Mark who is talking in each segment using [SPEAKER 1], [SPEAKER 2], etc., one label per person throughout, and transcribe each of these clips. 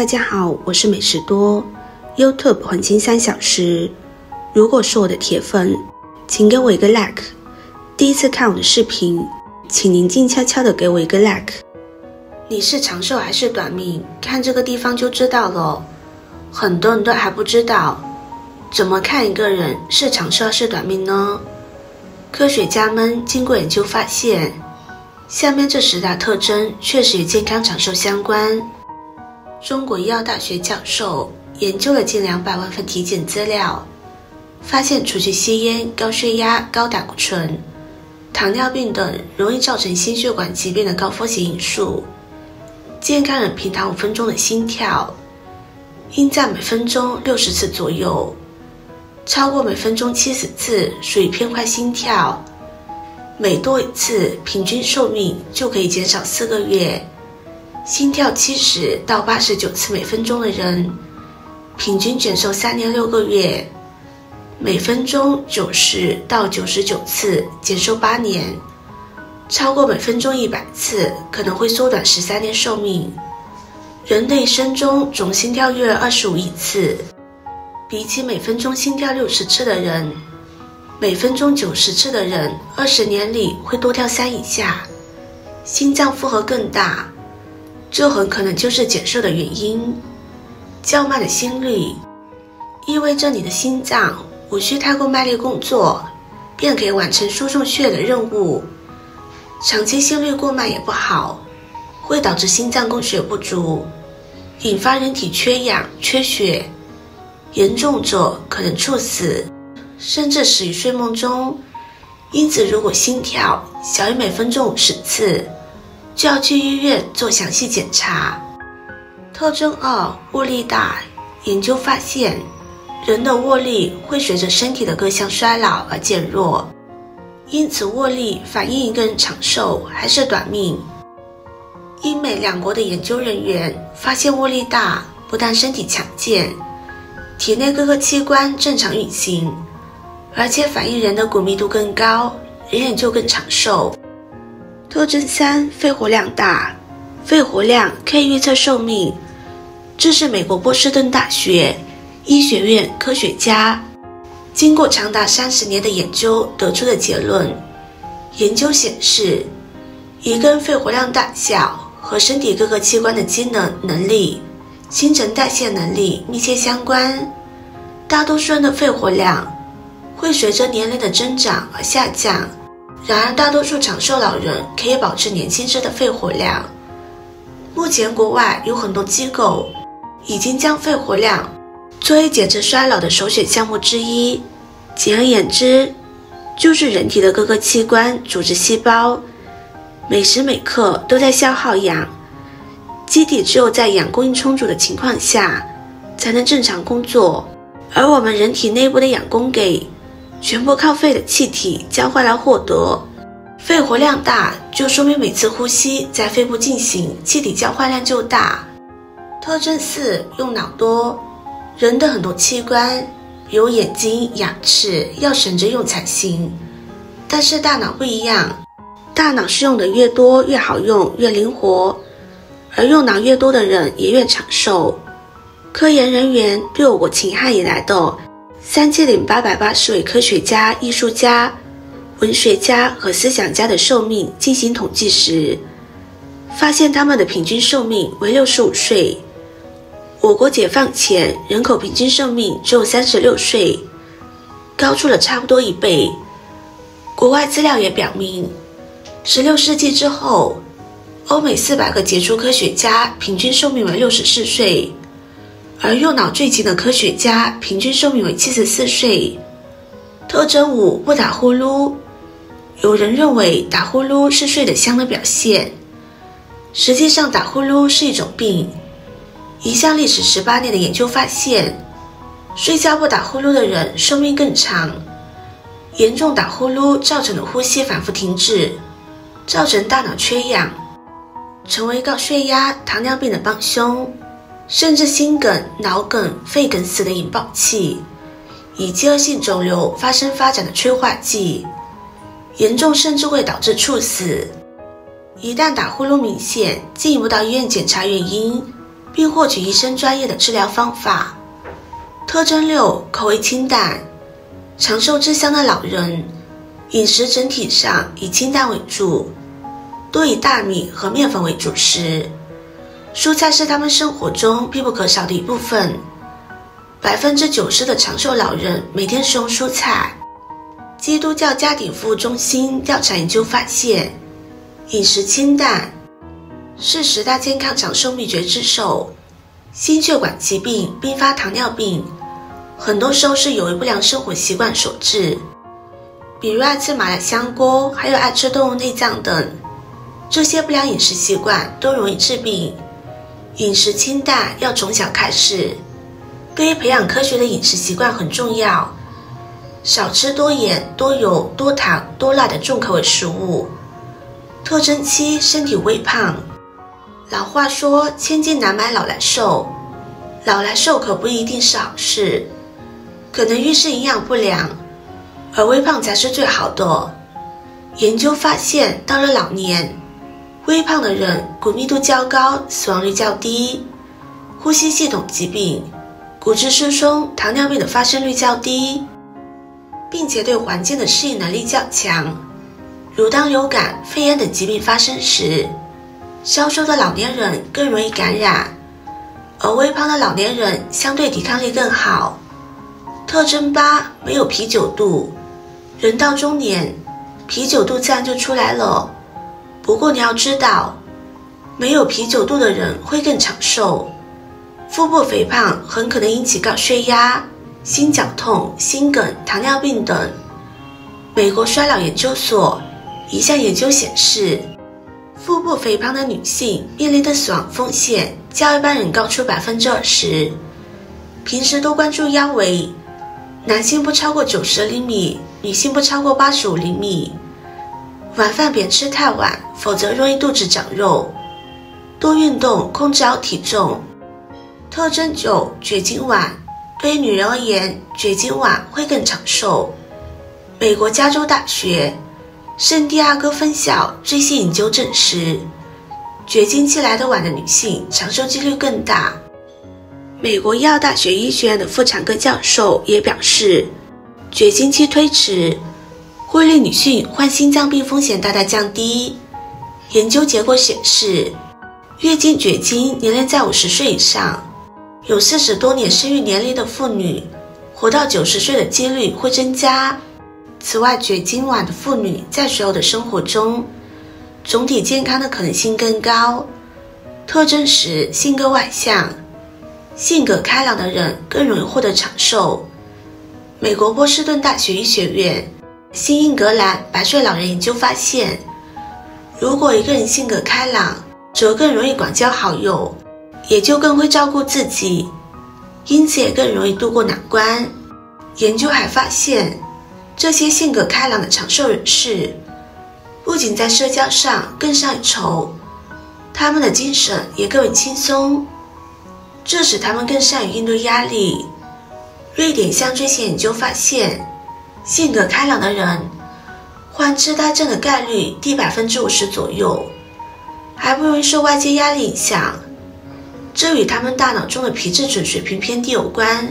[SPEAKER 1] 大家好，我是美食多 YouTube 黄金3小时。如果是我的铁粉，请给我一个 like。第一次看我的视频，请您静悄悄的给我一个 like。你是长寿还是短命？看这个地方就知道了。很多人都还不知道，怎么看一个人是长寿还是短命呢？科学家们经过研究发现，下面这10大特征确实与健康长寿相关。中国医药大学教授研究了近200万份体检资料，发现除去吸烟、高血压、高胆固醇、糖尿病等容易造成心血管疾病的高风险因素，健康人平常5分钟的心跳应在每分钟60次左右，超过每分钟70次属于偏快心跳，每多一次平均寿命就可以减少4个月。心跳70到89次每分钟的人，平均减寿3年6个月，每分钟90到99次减寿8年，超过每分钟100次可能会缩短13年寿命。人的一生中总心跳约25亿次，比起每分钟心跳60次的人，每分钟90次的人20年里会多跳3以下，心脏负荷更大，这很可能就是减寿的原因。较慢的心率意味着你的心脏无需太过卖力工作，便可以完成输送血液的任务。长期心率过慢也不好，会导致心脏供血不足，引发人体缺氧、缺血，严重者可能猝死，甚至死于睡梦中。因此，如果心跳小于每分钟50次，就要去医院做详细检查。特征2，握力大。研究发现，人的握力会随着身体的各项衰老而减弱，因此握力反映一个人长寿还是短命。英美2国的研究人员发现，握力大不但身体强健，体内各个器官正常运行，而且反映人的骨密度更高，人也就更长寿。特征3，肺活量大。肺活量可以预测寿命，这是美国波士顿大学医学院科学家经过长达30年的研究得出的结论。研究显示，一个人肺活量大小和身体各个器官的机能能力、新陈代谢能力密切相关。大多数人的肺活量会随着年龄的增长而下降，然而大多数长寿老人可以保持年轻时的肺活量。目前国外有很多机构已经将肺活量作为检测衰老的首选项目之一。简而言之，就是人体的各个器官、组织、细胞每时每刻都在消耗氧，机体只有在氧供应充足的情况下才能正常工作，而我们人体内部的氧供给全部靠肺的气体交换来获得。肺活量大就说明每次呼吸在肺部进行，气体交换量就大。特征4，用脑多。人的很多器官，比如眼睛、牙齿，要省着用才行，但是大脑不一样，大脑是用的越多越好用，越灵活，而用脑越多的人也越长寿。科研人员对我国秦汉以来的3880位科学家、艺术家、文学家和思想家的寿命进行统计时，发现他们的平均寿命为65岁。我国解放前人口平均寿命只有36岁，高出了差不多1倍。国外资料也表明，16世纪之后，欧美400个杰出科学家平均寿命为64岁，而用脑最勤的科学家平均寿命为74岁。特征5，不打呼噜。有人认为打呼噜是睡得香的表现，实际上打呼噜是一种病。一项历时18年的研究发现，睡觉不打呼噜的人寿命更长。严重打呼噜造成的呼吸反复停止，造成大脑缺氧，成为高血压、糖尿病的帮凶，甚至心梗、脑梗、肺梗死的引爆器，以及恶性肿瘤发展的催化剂，严重甚至会导致猝死。一旦打呼噜明显，进一步到医院检查原因，并获取医生专业的治疗方法。特征6，口味清淡。长寿志向的老人，饮食整体上以清淡为主，多以大米和面粉为主食，蔬菜是他们生活中必不可少的一部分。90%的长寿老人每天食用蔬菜。基督教家庭服务中心调查研究发现，饮食清淡是10大健康长寿秘诀之首。心血管疾病并发糖尿病，很多时候是由于不良生活习惯所致，比如爱吃麻辣香锅，还有爱吃动物内脏等。这些不良饮食习惯都容易致病。饮食清淡要从小开始，对于培养科学的饮食习惯很重要。少吃多盐、多油、多糖、多辣的重口味食物。特征7，身体微胖。老话说千金难买老来瘦，老来瘦可不一定是好事，可能预示营养不良，而微胖才是最好的。研究发现，到了老年，微胖的人骨密度较高，死亡率较低，呼吸系统疾病、骨质疏松、糖尿病的发生率较低，并且对环境的适应能力较强，如当流感、肺炎等疾病发生时，消瘦的老年人更容易感染，而微胖的老年人相对抵抗力更好。特征8，没有啤酒肚。人到中年，啤酒肚自然就出来了。不过你要知道，没有啤酒肚的人会更长寿。腹部肥胖很可能引起高血压、心绞痛、心梗、糖尿病等。美国衰老研究所一项研究显示，腹部肥胖的女性面临的死亡风险较一般人高出 20%。平时多关注腰围，男性不超过90厘米，女性不超过85厘米。晚饭别吃太晚，否则容易肚子长肉。多运动，控制好体重。特征9，绝经晚。对于女人而言，绝经晚会更长寿。美国加州大学圣地亚哥分校最新研究证实，绝经期来得晚的女性长寿几率更大。美国医药大学医学院的妇产科教授也表示，绝经期推迟会令女性患心脏病风险大大降低。研究结果显示，月经绝经年龄在50岁以上，有40多年生育年龄的妇女活到90岁的几率会增加。此外，绝经晚的妇女在随后的生活中，总体健康的可能性更高。特征10，性格外向。性格开朗的人更容易获得长寿。美国波士顿大学医学院新英格兰100岁老人研究发现，如果一个人性格开朗，则更容易广交好友，也就更会照顾自己，因此也更容易度过难关。研究还发现，这些性格开朗的长寿人士，不仅在社交上更上一筹，他们的精神也更为轻松，这使他们更善于应对压力。瑞典项最新研究发现，性格开朗的人患痴呆症的概率低 50% 左右，还不容易受外界压力影响。这与他们大脑中的皮质醇水平偏低有关。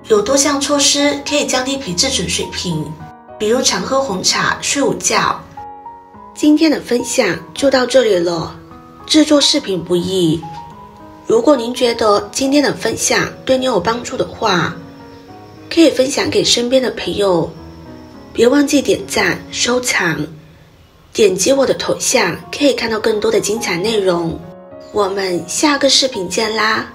[SPEAKER 1] 有多项措施可以降低皮质醇水平，比如常喝红茶、睡午觉。今天的分享就到这里了。制作视频不易，如果您觉得今天的分享对你有帮助的话，可以分享给身边的朋友，别忘记点赞、收藏，点击我的头像可以看到更多的精彩内容。我们下个视频见啦！